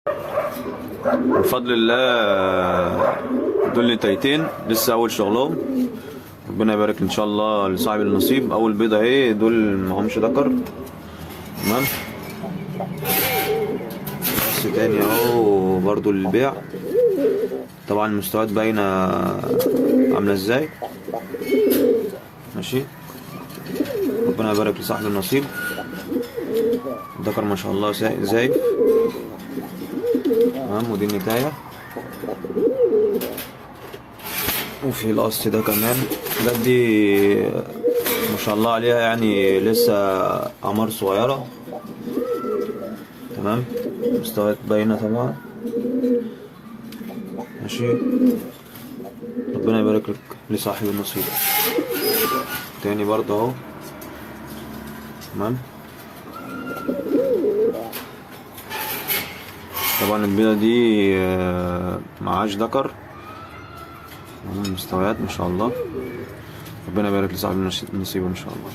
بفضل الله دول نتايتين لسه اول شغلهم. ربنا يبارك ان شاء الله لصاحب النصيب. اول بيضه اهي، دول معهمش ذكر. تمام. بس تاني اهو برضو للبيع. طبعا المستويات باينه عامله ازاي. ماشي. ربنا يبارك لصاحب النصيب. ذكر ما شاء الله زايد. تمام. ودي النتايه. وفي القص ده كمان. دي ما شاء الله عليها، يعني لسه اعمار صغيره. تمام. مستويات باينه طبعا. ماشي. ربنا يبارك لك لصاحب النصيب. تاني برضه اهو. تمام. طبعا البيضة دي معاش ذكر. مستويات ما شاء الله. ربنا يبارك لصاحب النصيب ان شاء الله.